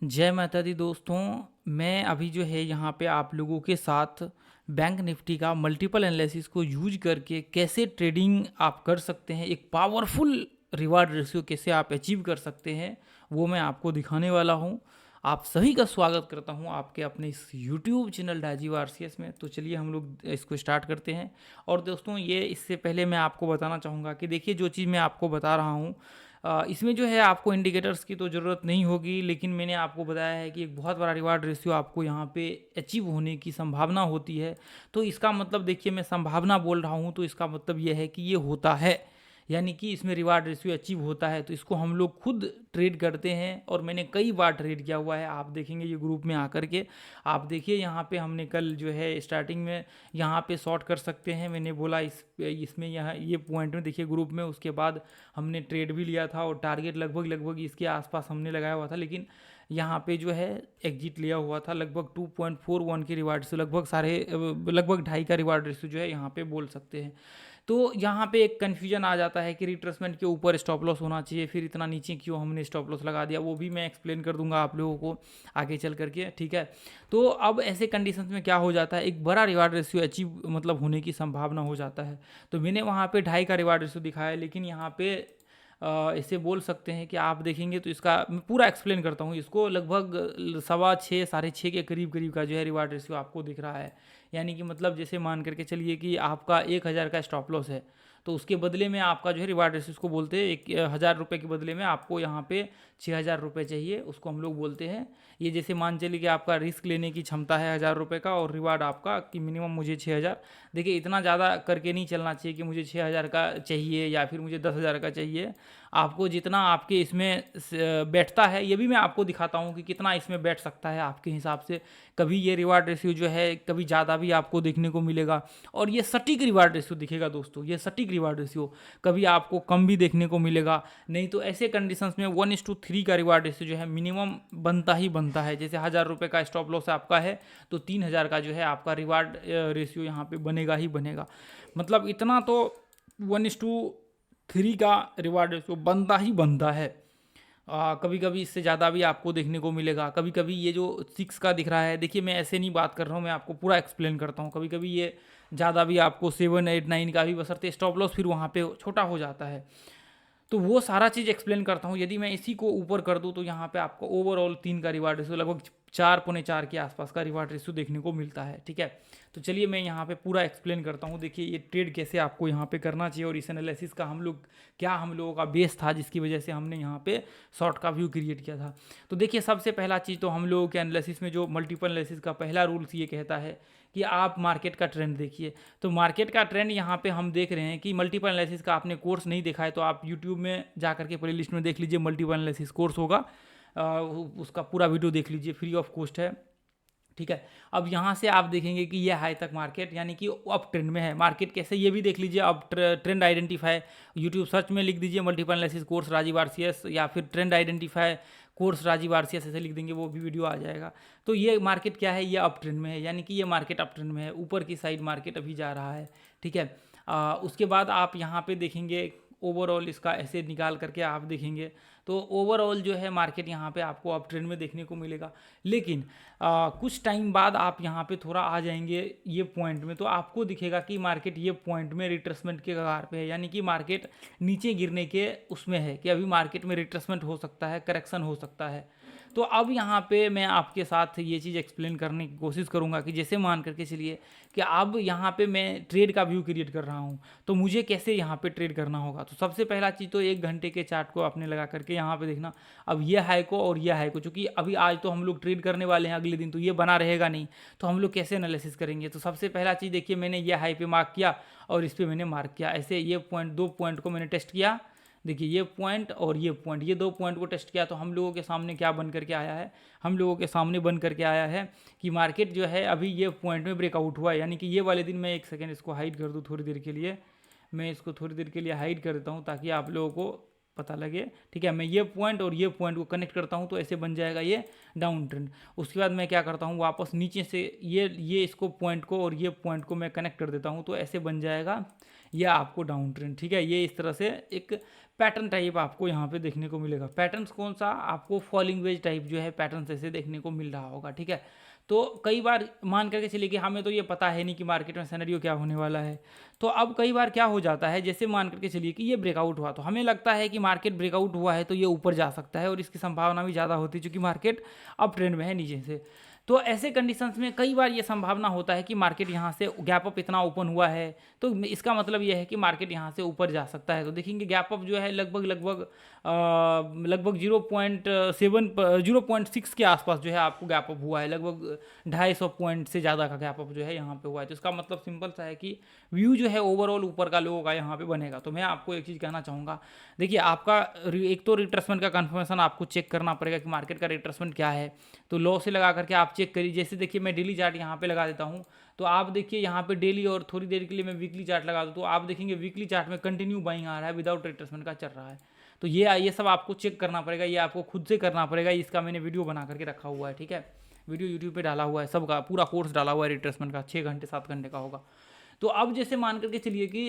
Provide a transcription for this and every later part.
जय माता दी दोस्तों। मैं अभी जो है यहाँ पे आप लोगों के साथ बैंक निफ्टी का मल्टीपल एनालिसिस को यूज करके कैसे ट्रेडिंग आप कर सकते हैं, एक पावरफुल रिवार्ड रेशियो कैसे आप अचीव कर सकते हैं, वो मैं आपको दिखाने वाला हूँ। आप सभी का स्वागत करता हूँ आपके अपने इस यूट्यूब चैनल राजीव आरसीएस में। तो चलिए हम लोग इसको स्टार्ट करते हैं। और दोस्तों, ये इससे पहले मैं आपको बताना चाहूँगा कि देखिए, जो चीज़ मैं आपको बता रहा हूँ इसमें जो है आपको इंडिकेटर्स की तो ज़रूरत नहीं होगी, लेकिन मैंने आपको बताया है कि एक बहुत बड़ा रिवार्ड रेशियो आपको यहाँ पे अचीव होने की संभावना होती है। तो इसका मतलब देखिए, मैं संभावना बोल रहा हूँ तो इसका मतलब ये है कि ये होता है, यानी कि इसमें रिवार्ड रेशियो अचीव होता है। तो इसको हम लोग खुद ट्रेड करते हैं और मैंने कई बार ट्रेड किया हुआ है। आप देखेंगे ये ग्रुप में आकर के, आप देखिए यहाँ पे हमने कल जो है स्टार्टिंग में यहाँ पे शॉर्ट कर सकते हैं, मैंने बोला इसमें यहाँ ये पॉइंट में देखिए ग्रुप में। उसके बाद हमने ट्रेड भी लिया था और टारगेट लगभग लगभग इसके आसपास हमने लगाया हुआ था, लेकिन यहाँ पे जो है एग्जिट लिया हुआ था लगभग 2.41 के रिवार्ड से, लगभग 2.5 का रिवार्ड रेशियो जो है यहाँ पे बोल सकते हैं। तो यहाँ पे एक कन्फ्यूजन आ जाता है कि रिट्रेसमेंट के ऊपर स्टॉप लॉस होना चाहिए, फिर इतना नीचे क्यों हमने स्टॉप लॉस लगा दिया, वो भी मैं एक्सप्लेन कर दूंगा आप लोगों को आगे चल करके, ठीक है। तो अब ऐसे कंडीशंस में क्या हो जाता है, एक बड़ा रिवार्ड रेशियो अचीव मतलब होने की संभावना हो जाता है। तो मैंने वहाँ पे 2.5 का रिवार्ड रेशियो दिखाया, लेकिन यहाँ पे इसे बोल सकते हैं कि आप देखेंगे तो इसका मैं पूरा एक्सप्लेन करता हूँ। इसको लगभग 6.25 6.5 के करीब करीब का जो है रिवार्ड रेशियो आपको दिख रहा है। यानी कि मतलब जैसे मान करके चलिए कि आपका 1,000 का स्टॉप लॉस है, तो उसके बदले में आपका जो है रिवार्ड रेशियो उसको बोलते हैं 1,000 रुपये के बदले में आपको यहाँ पे 6,000 रुपये चाहिए, उसको हम लोग बोलते हैं। ये जैसे मान चलिए कि आपका रिस्क लेने की क्षमता है 1,000 रुपये का और रिवार्ड आपका कि मिनिमम मुझे 6,000। देखिए, इतना ज़्यादा करके नहीं चलना चाहिए कि मुझे 6,000 का चाहिए या फिर मुझे 10,000 का चाहिए। आपको जितना आपके इसमें बैठता है, ये भी मैं आपको दिखाता हूँ कि कितना इसमें बैठ सकता है आपके हिसाब से। कभी ये रिवार्ड रेशियो जो है कभी ज़्यादा भी आपको देखने को मिलेगा और ये सटीक रिवार्ड रेशियो दिखेगा दोस्तों, ये सटीक रिवार्ड रेशियो कभी आपको कम भी देखने को मिलेगा। नहीं तो ऐसे कंडीशंस में 1:3 का रिवार्ड रेशियो जो है मिनिमम बनता ही बनता है। जैसे 1,000 रुपये का स्टॉप लॉस आपका है तो 3,000 का जो है आपका रिवार्ड रेशियो यहाँ पे बनेगा ही बनेगा। मतलब इतना तो 1:3 का रिवार्ड रेशियो बनता ही बनता है। कभी कभी इससे ज़्यादा भी आपको देखने को मिलेगा। कभी कभी ये जो 6 का दिख रहा है, देखिए मैं ऐसे नहीं बात कर रहा हूँ, मैं आपको पूरा एक्सप्लेन करता हूँ। कभी कभी ये ज़्यादा भी आपको 7 8 9 का भी, बशर्ते स्टॉप लॉस फिर वहाँ पे छोटा हो जाता है। तो वो सारा चीज़ एक्सप्लेन करता हूँ। यदि मैं इसी को ऊपर कर दूँ तो यहाँ पे आपको ओवरऑल 3 का रिवार्ड रेशियो लगभग 4 पौने 4 के आसपास का रिवार्ड रेशियो देखने को मिलता है, ठीक है। तो चलिए मैं यहाँ पे पूरा एक्सप्लेन करता हूँ। देखिए ये ट्रेड कैसे आपको यहाँ पे करना चाहिए और इस एनालिसिस का हम लोगों का बेस था जिसकी वजह से हमने यहाँ पे शॉर्ट का व्यू क्रिएट किया था। तो देखिए, सबसे पहला चीज़ तो हम लोगों के एनालिसिस में जो मल्टीपल एनालिसिस का पहला रूल्स ये कहता है कि आप मार्केट का ट्रेंड देखिए। तो मार्केट का ट्रेंड यहाँ पे हम देख रहे हैं कि मल्टीपल एनालिसिस का आपने कोर्स नहीं देखा है तो आप यूट्यूब में जा करके प्ले लिस्ट में देख लीजिए, मल्टीपल एनालिसिस कोर्स होगा, उसका पूरा वीडियो देख लीजिए, फ्री ऑफ कॉस्ट है, ठीक है। अब यहाँ से आप देखेंगे कि ये हाई तक मार्केट यानी कि अप ट्रेंड में है। मार्केट कैसे, ये भी देख लीजिए। अब ट्रेंड आइडेंटिफाई यूट्यूब सर्च में लिख दीजिए multiple analysis course Rajiv RCS या फिर trend identify course Rajiv RCS ऐसे लिख देंगे, वो भी वीडियो आ जाएगा। तो ये मार्केट क्या है, ये अप ट्रेंड में है, यानी कि ये मार्केट अप ट्रेंड में है, ऊपर की साइड मार्केट अभी जा रहा है, ठीक है। उसके बाद आप यहाँ पे देखेंगे ओवरऑल इसका ऐसे निकाल करके आप देखेंगे तो ओवरऑल जो है मार्केट यहाँ पे आपको अप ट्रेंड में देखने को मिलेगा। लेकिन कुछ टाइम बाद आप यहाँ पे थोड़ा आ जाएंगे ये पॉइंट में तो आपको दिखेगा कि मार्केट ये पॉइंट में रिट्रेसमेंट के कगार पे है, यानी कि मार्केट नीचे गिरने के उसमें है कि अभी मार्केट में रिट्रेसमेंट हो सकता है, करेक्शन हो सकता है। तो अब यहाँ पे मैं आपके साथ ये चीज़ एक्सप्लेन करने की कोशिश करूँगा कि जैसे मान करके चलिए कि अब यहाँ पे मैं ट्रेड का व्यू क्रिएट कर रहा हूँ तो मुझे कैसे यहाँ पे ट्रेड करना होगा। तो सबसे पहला चीज़ तो 1 घंटे के चार्ट को आपने लगा करके यहाँ पे देखना। अब ये हाई को और ये हाई को, चूँकि अभी आज तो हम लोग ट्रेड करने वाले हैं, अगले दिन तो ये बना रहेगा नहीं, तो हम लोग कैसे एनालिसिस करेंगे। तो सबसे पहला चीज़ देखिए, मैंने ये हाई पे मार्क किया और इस पर मैंने मार्क किया, ऐसे ये पॉइंट 2 पॉइंट को मैंने टेस्ट किया। देखिए ये पॉइंट और ये पॉइंट, ये 2 पॉइंट को टेस्ट किया तो हम लोगों के सामने क्या बन करके आया है, हम लोगों के सामने बन करके आया है कि मार्केट जो है अभी ये पॉइंट में ब्रेकआउट हुआ है। यानी कि ये वाले दिन, मैं एक सेकेंड इसको हाइड कर दूँ थोड़ी देर के लिए, मैं इसको थोड़ी देर के लिए हाइड कर देता हूँ ताकि आप लोगों को पता लगे, ठीक है। मैं ये पॉइंट और ये पॉइंट को कनेक्ट करता हूँ तो ऐसे बन जाएगा ये डाउन ट्रेंड। उसके बाद मैं क्या करता हूँ, वापस नीचे से ये इसको पॉइंट को और ये पॉइंट को मैं कनेक्ट कर देता हूँ तो ऐसे बन जाएगा ये आपको डाउन ट्रेंड, ठीक है। ये इस तरह से एक पैटर्न टाइप आपको यहाँ पे देखने को मिलेगा। पैटर्न्स कौन सा, आपको फॉलिंग वेज टाइप जो है पैटर्न्स ऐसे देखने को मिल रहा होगा, ठीक है। तो कई बार मान करके चलिए कि हमें तो ये पता है नहीं कि मार्केट में सिनेरियो क्या होने वाला है। तो अब कई बार क्या हो जाता है, जैसे मान करके चलिए कि ये ब्रेकआउट हुआ तो हमें लगता है कि मार्केट ब्रेकआउट हुआ है तो ये ऊपर जा सकता है, और इसकी संभावना भी ज़्यादा होती है क्योंकि मार्केट अप ट्रेंड में है नीचे से। तो ऐसे कंडीशंस में कई बार ये संभावना होता है कि मार्केट यहाँ से गैप अप इतना ओपन हुआ है तो इसका मतलब ये है कि मार्केट यहाँ से ऊपर जा सकता है। तो देखेंगे गैप अप जो है लगभग 0.6 के आसपास जो है आपको गैप अप हुआ है, लगभग 250 पॉइंट से ज़्यादा का गैप अप जो है यहाँ पे हुआ है। तो इसका मतलब सिंपल सा है कि व्यू जो है ओवरऑल ऊपर का लोगों का यहाँ पे बनेगा। तो मैं आपको एक चीज़ कहना चाहूँगा, देखिए आपका एक तो रिट्रेसमेंट का कन्फर्मेशन आपको चेक करना पड़ेगा कि मार्केट का रिट्रेसमेंट क्या है। तो लो से लगा करके आप चेक करिए। जैसे देखिए मैं डेली चार्ट यहाँ पे लगा देता हूँ, तो आप देखिए यहाँ पे डेली, और थोड़ी देर के लिए मैं वीकली चार्ट लगा दूँ तो आप देखेंगे वीकली चार्ट में कंटिन्यू बाइंग आ रहा है, विदाउट रिट्रेसमेंट का चल रहा है। तो ये सब आपको चेक करना पड़ेगा, ये आपको खुद से करना पड़ेगा। इसका मैंने वीडियो बना करके रखा हुआ है, ठीक है। वीडियो यूट्यूब पे डाला हुआ है, सबका पूरा कोर्स डाला हुआ है रिट्रेसमेंट का, 6 घंटे 7 घंटे का होगा। तो अब जैसे मान करके चलिए कि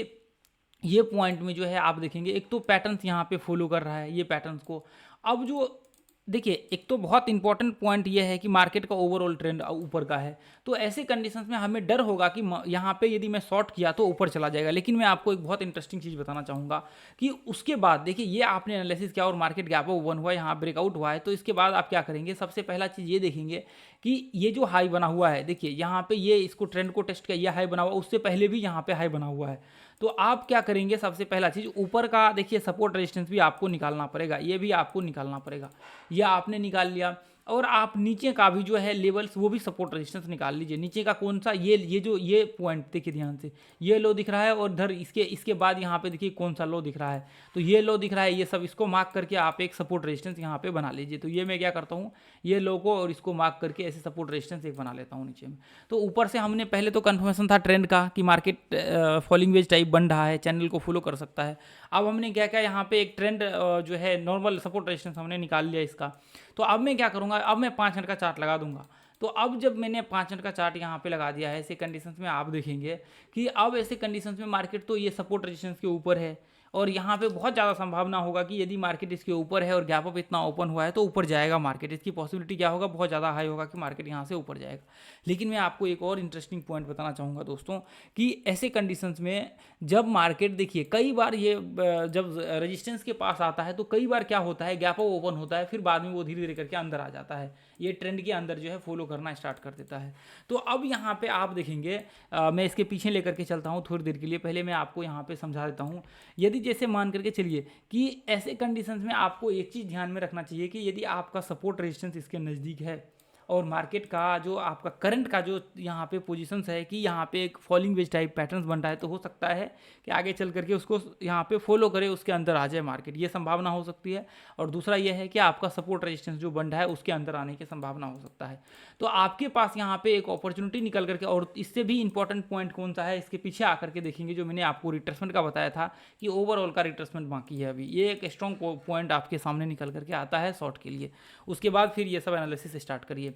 ये पॉइंट में जो है आप देखेंगे एक तो पैटर्न्स यहाँ पे फॉलो कर रहा है, ये पैटर्न्स को। अब जो देखिए एक तो बहुत इंपॉर्टेंट पॉइंट ये है कि मार्केट का ओवरऑल ट्रेंड ऊपर का है। तो ऐसे कंडीशंस में हमें डर होगा कि यहाँ पे यदि मैं शॉर्ट किया तो ऊपर चला जाएगा। लेकिन मैं आपको एक बहुत इंटरेस्टिंग चीज़ बताना चाहूँगा कि उसके बाद देखिए ये आपने एनालिसिस किया और मार्केट गैप ओपन हुआ, यहाँ ब्रेकआउट हुआ है, तो इसके बाद आप क्या करेंगे, सबसे पहला चीज़ ये देखेंगे कि ये जो हाई बना हुआ है, देखिए यहाँ पे ये इसको ट्रेंड को टेस्ट किया, ये हाई बना हुआ, उससे पहले भी यहाँ पे हाई बना हुआ है। तो आप क्या करेंगे, सबसे पहला चीज़ ऊपर का देखिए सपोर्ट रेजिस्टेंस भी आपको निकालना पड़ेगा, ये भी आपको निकालना पड़ेगा। ये आपने निकाल लिया, और आप नीचे का भी जो है लेवल्स वो भी सपोर्ट रेजिस्टेंस निकाल लीजिए। नीचे का कौन सा, ये पॉइंट देखिए ध्यान से, ये लो दिख रहा है, और इधर इसके बाद यहाँ पे देखिए कौन सा लो दिख रहा है, तो ये लो दिख रहा है। ये सब इसको मार्क करके आप एक सपोर्ट रेजिस्टेंस यहाँ पे बना लीजिए। तो ये मैं क्या करता हूँ, ये लो को और इसको मार्क करके ऐसे सपोर्ट रेजिस्टेंस एक बना लेता हूँ नीचे में। तो ऊपर से हमने पहले तो कन्फर्मेशन था ट्रेंड का कि मार्केट फॉलिंग वेज टाइप बन रहा है, चैनल को फॉलो कर सकता है। अब हमने क्या किया, यहाँ पे एक ट्रेंड जो है नॉर्मल सपोर्ट रेजिस्टेंस हमने निकाल लिया इसका। तो अब मैं क्या करूँगा, अब मैं 5 मिनट का चार्ट लगा दूंगा। तो अब जब मैंने 5 मिनट का चार्ट यहाँ पे लगा दिया है, ऐसे कंडीशंस में आप देखेंगे कि अब ऐसे कंडीशंस में मार्केट तो ये सपोर्ट रेजिस्टेंस के ऊपर है, और यहाँ पे बहुत ज़्यादा संभावना होगा कि यदि मार्केट इसके ऊपर है और गैप अप इतना ओपन हुआ है तो ऊपर जाएगा मार्केट। इसकी पॉसिबिलिटी क्या होगा, बहुत ज़्यादा हाई होगा कि मार्केट यहाँ से ऊपर जाएगा। लेकिन मैं आपको एक और इंटरेस्टिंग पॉइंट बताना चाहूँगा दोस्तों, कि ऐसे कंडीशंस में जब मार्केट देखिए कई बार ये जब रेजिस्टेंस के पास आता है तो कई बार क्या होता है, गैप अप ओपन होता है, फिर बाद में वो धीरे धीरे करके अंदर आ जाता है, ये ट्रेंड के अंदर जो है फॉलो करना स्टार्ट कर देता है। तो अब यहाँ पे आप देखेंगे, मैं इसके पीछे लेकर के चलता हूँ थोड़ी देर के लिए, पहले मैं आपको यहाँ पे समझा देता हूँ। यदि जैसे मान करके चलिए कि ऐसे कंडीशंस में आपको एक चीज़ ध्यान में रखना चाहिए कि यदि आपका सपोर्ट रेजिस्टेंस इसके नज़दीक है और मार्केट का जो आपका करंट का जो यहाँ पे पोजीशंस है कि यहाँ पे एक फॉलिंग वेज टाइप पैटर्न्स बन रहा है, तो हो सकता है कि आगे चल करके उसको यहाँ पे फॉलो करे, उसके अंदर आ जाए मार्केट, ये संभावना हो सकती है। और दूसरा ये है कि आपका सपोर्ट रेजिस्टेंस जो बन रहा है उसके अंदर आने की संभावना हो सकता है। तो आपके पास यहाँ पे एक अपॉर्चुनिटी निकल करके, और इससे भी इंपॉर्टेंट पॉइंट कौन सा है, इसके पीछे आकर के देखेंगे जो मैंने आपको रिट्रेसमेंट का बताया था कि ओवरऑल का रिट्रेसमेंट बाकी है अभी, ये एक स्ट्रॉन्ग पॉइंट आपके सामने निकल करके आता है शॉर्ट के लिए। उसके बाद फिर ये सब एनालिसिस स्टार्ट करिए।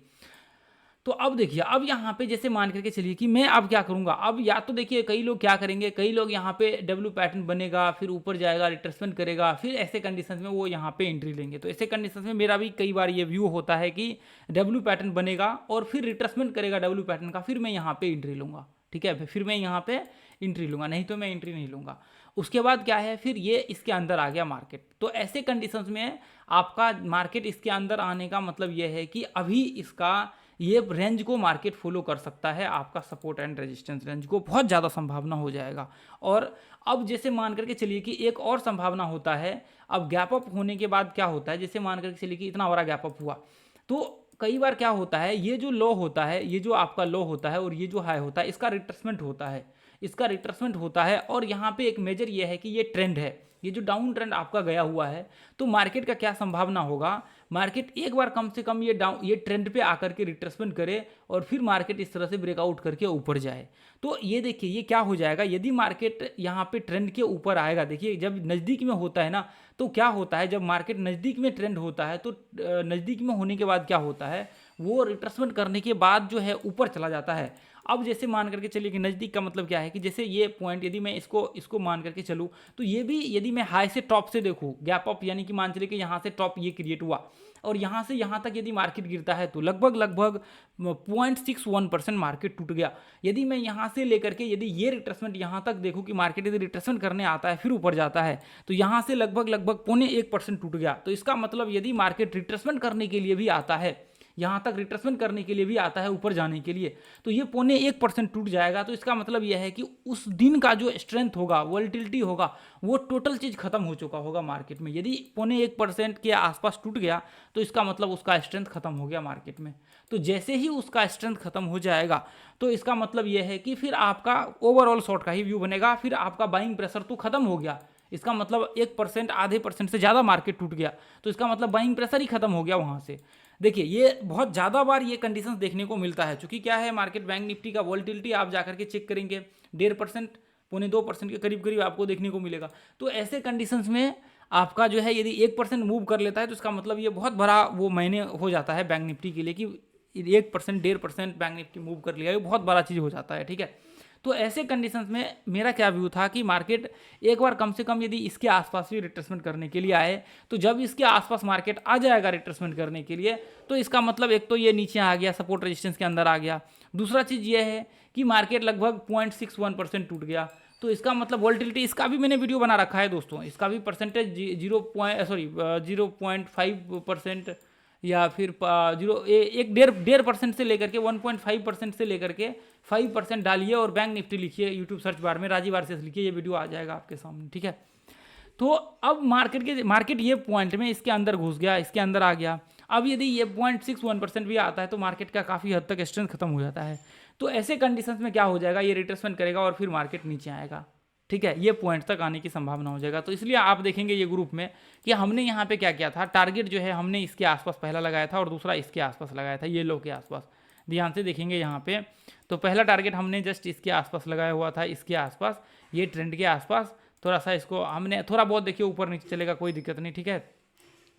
तो अब देखिए, अब यहाँ पे जैसे मान करके चलिए कि मैं अब क्या करूँगा, अब या तो देखिए कई लोग क्या करेंगे, कई लोग यहाँ पे डब्ल्यू पैटर्न बनेगा, फिर ऊपर जाएगा, रिट्रेसमेंट करेगा, फिर ऐसे कंडीशंस में वो यहाँ पे एंट्री लेंगे। तो ऐसे कंडीशंस में मेरा भी कई बार ये व्यू होता है कि डब्ल्यू पैटर्न बनेगा और फिर रिट्रेसमेंट करेगा डब्ल्यू पैटर्न का, फिर मैं यहाँ पे एंट्री लूँगा, ठीक है, फिर मैं यहाँ पे एंट्री लूँगा, नहीं तो मैं एंट्री नहीं लूँगा। उसके बाद क्या है, फिर ये इसके अंदर आ गया मार्केट। तो ऐसे कंडीशंस में आपका मार्केट इसके अंदर आने का मतलब ये है कि अभी इसका ये रेंज को मार्केट फॉलो कर सकता है, आपका सपोर्ट एंड रेजिस्टेंस रेंज को, बहुत ज़्यादा संभावना हो जाएगा। और अब जैसे मान करके चलिए कि एक और संभावना होता है, अब गैप अप होने के बाद क्या होता है, जैसे मान करके चलिए कि इतना बड़ा गैप अप हुआ, तो कई बार क्या होता है, ये जो लो होता है, ये जो आपका लो होता है और ये जो हाई होता है, इसका रिट्रेसमेंट होता है, इसका रिट्रेसमेंट होता है। और यहाँ पे एक मेजर ये है कि ये ट्रेंड है, ये जो डाउन ट्रेंड आपका गया हुआ है, तो मार्केट का क्या संभावना होगा, मार्केट एक बार कम से कम ये ट्रेंड पे आकर के रिट्रेसमेंट करे और फिर मार्केट इस तरह से ब्रेकआउट करके ऊपर जाए। तो ये देखिए ये क्या हो जाएगा, यदि मार्केट यहाँ पे ट्रेंड के ऊपर आएगा, देखिए जब नज़दीक में होता है ना, तो क्या होता है, जब मार्केट नज़दीक में ट्रेंड होता है तो नज़दीक में होने के बाद क्या होता है, वो रिट्रेसमेंट करने के बाद जो है ऊपर चला जाता है। अब जैसे मान करके चलिए कि नज़दीक का मतलब क्या है कि जैसे ये पॉइंट यदि मैं इसको मान करके चलूँ, तो ये भी यदि मैं हाई से टॉप से देखूँ, गैप अप यानी कि मान चलिए कि यहाँ से टॉप ये क्रिएट हुआ और यहाँ से यहाँ तक यदि मार्केट गिरता है तो लगभग लगभग 0.61% मार्केट टूट गया। यदि मैं यहाँ से लेकर के यदि ये रिट्रेसमेंट यहाँ तक देखूँ कि मार्केट यदि रिट्रेसमेंट करने आता है फिर ऊपर जाता है, तो यहाँ से लगभग लगभग 0.1% टूट गया। तो इसका मतलब यदि मार्केट रिट्रेसमेंट करने के लिए भी आता है, यहाँ तक रिट्रेसमेंट करने के लिए भी आता है ऊपर जाने के लिए, तो ये 0.1% टूट जाएगा। तो इसका मतलब यह है कि उस दिन का जो स्ट्रेंथ होगा, वोलेटिलिटी होगा, वो टोटल चीज़ खत्म हो चुका होगा मार्केट में। यदि 0.1% के आसपास टूट गया तो इसका मतलब उसका स्ट्रेंथ खत्म हो गया मार्केट में। तो जैसे ही उसका स्ट्रेंथ खत्म हो जाएगा तो इसका मतलब यह है कि फिर आपका ओवरऑल शॉर्ट का ही व्यू बनेगा, फिर आपका बाइंग प्रेशर तो खत्म हो गया। इसका मतलब 1% आधे % से ज़्यादा मार्केट टूट गया तो इसका मतलब बाइंग प्रेशर ही खत्म हो गया वहाँ से। देखिए ये बहुत ज़्यादा बार ये कंडीशंस देखने को मिलता है, क्योंकि क्या है मार्केट बैंक निफ्टी का वोलेटिलिटी आप जाकर के चेक करेंगे 1.5% 0.2% के करीब करीब आपको देखने को मिलेगा। तो ऐसे कंडीशंस में आपका जो है यदि 1% मूव कर लेता है तो इसका मतलब ये बहुत बड़ा वो मायने हो जाता है बैंक निफ्टी के लिए कि 1% 1.5% बैंक निफ्टी मूव कर लिया, ये बहुत बड़ा चीज़ हो जाता है। ठीक है, तो ऐसे कंडीशंस में मेरा क्या व्यू था कि मार्केट एक बार कम से कम यदि इसके आसपास भी रिट्रेसमेंट करने के लिए आए, तो जब इसके आसपास मार्केट आ जाएगा रिट्रेसमेंट करने के लिए, तो इसका मतलब एक तो ये नीचे आ गया, सपोर्ट रेजिस्टेंस के अंदर आ गया। दूसरा चीज़ ये है कि मार्केट लगभग 0.61% टूट गया, तो इसका मतलब वोलेटिलिटी, इसका भी मैंने वीडियो बना रखा है दोस्तों, इसका भी परसेंटेज 0.5% या फिर 1.5% से लेकर के 1.5% से लेकर के 5% डालिए और बैंक निफ्टी लिखिए यूट्यूब सर्च बार में, राजीव आरसीएस लिखिए, ये वीडियो आ जाएगा आपके सामने। ठीक है, तो अब मार्केट ये पॉइंट में इसके अंदर घुस गया, इसके अंदर आ गया। अब यदि ये 0.61% भी आता है तो मार्केट का काफ़ी हद तक स्ट्रेंथ खत्म हो जाता है। तो ऐसे कंडीशंस में क्या हो जाएगा, ये रिट्रेसमेंट करेगा और फिर मार्केट नीचे आएगा। ठीक है, ये पॉइंट तक आने की संभावना हो जाएगा। तो इसलिए आप देखेंगे ये ग्रुप में कि हमने यहाँ पे क्या किया था, टारगेट जो है हमने इसके आसपास पहला लगाया था और दूसरा इसके आसपास लगाया था, ये लो के आसपास। ध्यान से देखेंगे यहाँ पे, तो पहला टारगेट हमने जस्ट इसके आसपास लगाया हुआ था, इसके आसपास, ये ट्रेंड के आसपास। थोड़ा सा इसको हमने थोड़ा बहुत देखिए ऊपर नीचे चलेगा, कोई दिक्कत नहीं। ठीक है,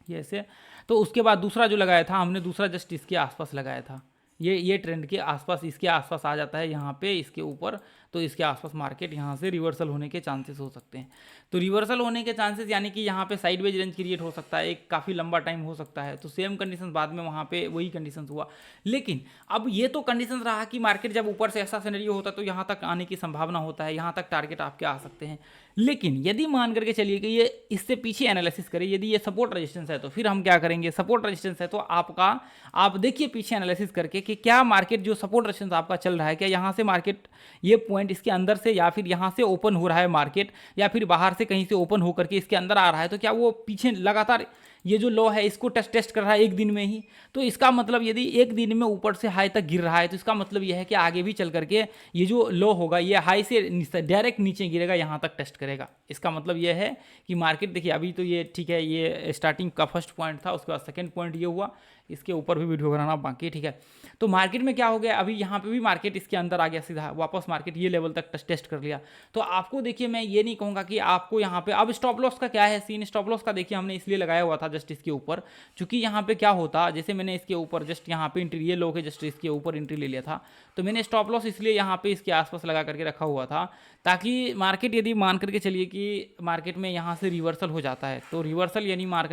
ये ऐसे। तो उसके बाद दूसरा जो लगाया था हमने, दूसरा जस्ट इसके आसपास लगाया था, ये ट्रेंड के आसपास, इसके आसपास आ जाता है यहाँ पे इसके ऊपर, तो इसके आसपास मार्केट यहाँ से रिवर्सल होने के चांसेस हो सकते हैं। तो रिवर्सल होने के चांसेस यानी कि यहाँ पे साइडवेज रेंज क्रिएट हो सकता है, एक काफ़ी लंबा टाइम हो सकता है। तो सेम कंडीशन बाद में वहाँ पे वही कंडीशन हुआ। लेकिन अब ये तो कंडीशन रहा कि मार्केट जब ऊपर से ऐसा सिनेरियो होता है तो यहाँ तक आने की संभावना होता है, यहाँ तक टारगेट आपके आ सकते हैं। लेकिन यदि मान करके चलिए कि ये इससे पीछे एनालिसिस करें, यदि ये सपोर्ट रेजिस्टेंस है तो फिर हम क्या करेंगे, सपोर्ट रेजिस्टेंस है तो आप देखिए पीछे एनालिसिस करके कि क्या मार्केट जो सपोर्ट रेजिस्टेंस आपका चल रहा है, क्या यहाँ से मार्केट ये पॉइंट इसके अंदर से या फिर यहाँ से ओपन हो रहा है मार्केट, या फिर बाहर से कहीं से ओपन होकर के इसके अंदर आ रहा है, तो क्या वो पीछे लगातार ये जो लो है इसको टेस्ट कर रहा है एक दिन में ही। तो इसका मतलब यदि एक दिन में ऊपर से हाई तक गिर रहा है तो इसका मतलब यह है कि आगे भी चल करके ये जो लो होगा ये हाई से डायरेक्ट नीचे गिरेगा, यहाँ तक टेस्ट करेगा। इसका मतलब यह है कि मार्केट देखिए अभी तो ये ठीक है, ये स्टार्टिंग का फर्स्ट पॉइंट था, उसके बाद सेकेंड पॉइंट ये हुआ, इसके ऊपर भी वीडियो बनाना बाकी। ठीक है, तो मार्केट में क्या हो गया, अभी यहाँ पे भी मार्केट इसके अंदर आ गया, सीधा वापस मार्केट ये लेवल तक टेस्ट कर लिया। तो आपको देखिए मैं ये नहीं कहूँगा कि आपको यहाँ पे अब स्टॉप लॉस का क्या है सीन, स्टॉप लॉस का देखिए हमने इसलिए लगाया हुआ था जस्ट इसके ऊपर, क्योंकि यहाँ पे क्या होता, जैसे मैंने इसके ऊपर जस्ट यहाँ पे एंट्री, ये लो के जस्ट इसके ऊपर एंट्री ले लिया था, तो मैंने स्टॉप लॉस इसलिए यहाँ पे इसके आसपास लगा करके रखा हुआ था, ताकि मार्केट यदि मान करके चलिए कि मार्केट में यहाँ से रिवर्सल हो जाता है, तो रिवर्सल यानी मान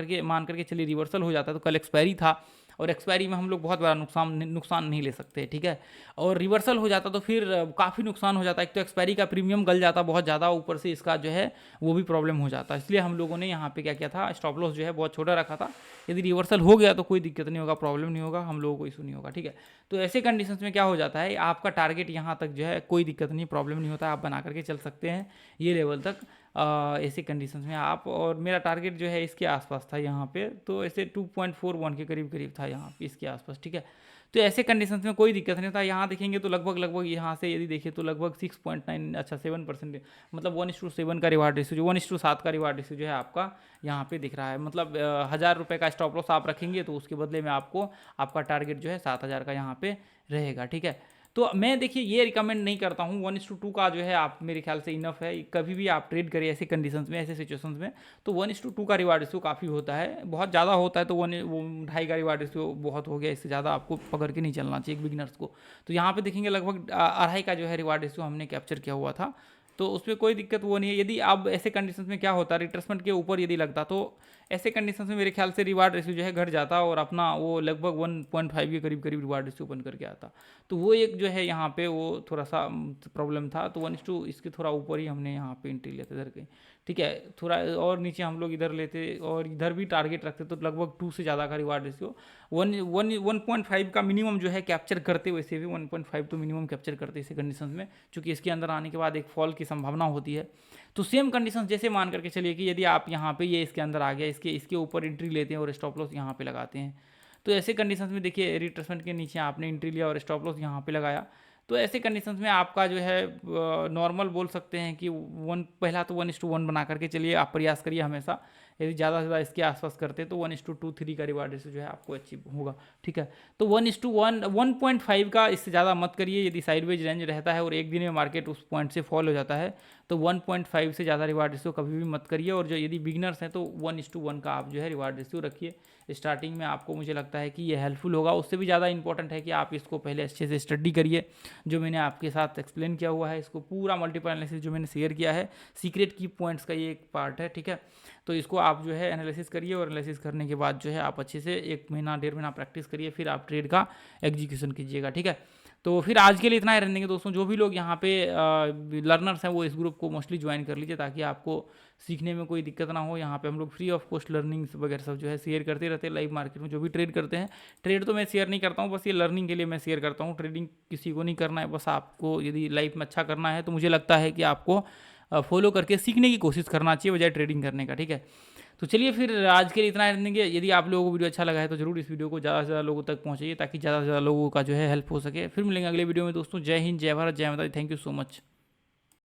करके चलिए रिवर्सल हो जाता है, तो कल एक्सपायरी था और एक्सपायरी में हम लोग बहुत बड़ा नुकसान नहीं ले सकते। ठीक है, और रिवर्सल हो जाता तो फिर काफ़ी नुकसान हो जाता, एक तो एक्सपायरी का प्रीमियम गल जाता बहुत ज़्यादा, ऊपर से इसका जो है वो भी प्रॉब्लम हो जाता। इसलिए हम लोगों ने यहाँ पे क्या किया था, स्टॉप लॉस जो है बहुत छोटा रखा था। यदि रिवर्सल हो गया तो कोई दिक्कत नहीं होगा, प्रॉब्लम नहीं होगा, हम लोगों को इशू नहीं होगा। ठीक है, तो ऐसे कंडीशंस में क्या हो जाता है, आपका टारगेट यहाँ तक जो है कोई दिक्कत नहीं, प्रॉब्लम नहीं होता, आप बना करके चल सकते हैं ये लेवल तक ऐसी कंडीशंस में आप। और मेरा टारगेट जो है इसके आसपास था यहाँ पे, तो ऐसे 2.41 के करीब करीब था यहाँ पे इसके आसपास। ठीक है, तो ऐसे कंडीशंस में कोई दिक्कत नहीं था। यहाँ देखेंगे तो लगभग यहाँ से यदि देखिए तो लगभग 6.9 अच्छा 7% मतलब 1:7 का रिवार्ड रेशियो, जो 1:7 का रिवार्ड रेशियो जो है आपका यहाँ पे दिख रहा है। मतलब 1000 रुपये का स्टॉप लॉस आप रखेंगे तो उसके बदले में आपको आपका टारगेट जो है 7000 का यहाँ पे रहेगा। ठीक है, तो मैं देखिए ये रिकमेंड नहीं करता हूँ, 1:2 का जो है आप मेरे ख्याल से इनफ है। कभी भी आप ट्रेड करिए ऐसे कंडीशंस में, ऐसे सिचुएशंस में, तो 1:2 का रिवार्ड रेशियो काफ़ी होता है। बहुत ज़्यादा होता है तो वो 2.5 का रिवार्ड रेशियो बहुत हो गया, इससे ज़्यादा आपको पकड़ के नहीं चलना चाहिए एक बिगिनर्स को। तो यहाँ पे देखेंगे लगभग 2.5 का जो है रिवार्ड रेशियो हमने कैप्चर किया हुआ था, तो उसमें कोई दिक्कत वो नहीं है। यदि आप ऐसे कंडीशंस में क्या होता है, रिट्रेसमेंट के ऊपर यदि लगता तो ऐसे कंडीशंस में मेरे ख्याल से रिवार्ड रेशियो जो है घट जाता और अपना वो लगभग 1.5 के करीब करीब रिवार्ड रेशियो बन करके आता। तो वो एक जो है यहाँ पे वो थोड़ा सा प्रॉब्लम था। तो 1:2 इसके थोड़ा ऊपर ही हमने यहाँ पे एंट्री लेते इधर के, ठीक है। थोड़ा और नीचे हम लोग इधर लेते और इधर भी टारगेट रखते तो लगभग 2 से ज़्यादा का रिवार्ड रेशियो, 1.5 का मिनिमम जो है कैप्चर करते, वैसे भी 1.5 तो मिनिमम कैप्चर करते इसी कंडीशन में, क्योंकि इसके अंदर आने के बाद एक फॉल की संभावना होती है। तो सेम कंडीशन जैसे मान करके चलिए कि यदि आप यहाँ पे ये इसके अंदर आ गया, इसके ऊपर एंट्री लेते हैं और स्टॉप लॉस यहाँ पे लगाते हैं, तो ऐसे कंडीशंस में देखिए रिट्रेसमेंट के नीचे आपने एंट्री लिया और स्टॉप लॉस यहाँ पे लगाया, तो ऐसे कंडीशंस में आपका जो है नॉर्मल बोल सकते हैं कि पहला तो 1:1 बना करके चलिए, आप प्रयास करिए हमेशा। यदि ज़्यादा से ज़्यादा इसके आसपास करते तो 1:2-3 का रिवार्ड रेशियो जो है आपको अचीव होगा, ठीक है। तो 1:1 1.5 का इससे ज़्यादा मत करिए। यदि साइडवेज रेंज रहता है और एक दिन में मार्केट उस पॉइंट से फॉल हो जाता है तो 1.5 से ज़्यादा रिवार्ड रेशियो कभी भी मत करिए। और जो यदि बिगनर्स हैं तो 1:1 का आप जो है रिवार्ड रेशियो रखिए स्टार्टिंग में। आपको मुझे लगता है कि ये हेल्पफुल होगा। उससे भी ज़्यादा इंपॉर्टेंट है कि आप इसको पहले अच्छे से स्टडी करिए, जो मैंने आपके साथ एक्सप्लेन किया हुआ है, इसको पूरा मल्टीपल एनालिसिस जो मैंने शेयर किया है, सीक्रेट की पॉइंट्स का ये एक पार्ट है, ठीक है। तो इसको आप जो है एनालिसिस करिए और एनालिसिस करने के बाद जो है आप अच्छे से 1 महीना 1.5 महीना प्रैक्टिस करिए, फिर आप ट्रेड का एग्जीक्यूशन कीजिएगा, ठीक है। तो फिर आज के लिए इतना ही रहने देंगे दोस्तों। जो भी लोग यहाँ पे लर्नर्स हैं वो इस ग्रुप को मोस्टली ज्वाइन कर लीजिए, ताकि आपको सीखने में कोई दिक्कत ना हो। यहाँ पे हम लोग फ्री ऑफ कॉस्ट लर्निंग्स वगैरह सब जो है शेयर करते रहते हैं। लाइव मार्केट में जो भी ट्रेड करते हैं, ट्रेड तो मैं शेयर नहीं करता हूँ, बस ये लर्निंग के लिए मैं शेयर करता हूँ। ट्रेडिंग किसी को नहीं करना है, बस आपको यदि लाइफ में अच्छा करना है तो मुझे लगता है कि आपको फॉलो करके सीखने की कोशिश करना चाहिए बजाय ट्रेडिंग करने का, ठीक है। तो चलिए फिर आज के लिए इतना रहने देंगे। यदि आप लोगों को वीडियो अच्छा लगा है तो जरूर इस वीडियो को ज़्यादा से ज़्यादा लोगों तक पहुँचाइए, ताकि ज़्यादा से ज़्यादा लोगों का जो है हेल्प हो सके। फिर मिलेंगे अगले वीडियो में दोस्तों। जय हिंद, जय भारत, जय माता दी। Thank you so much.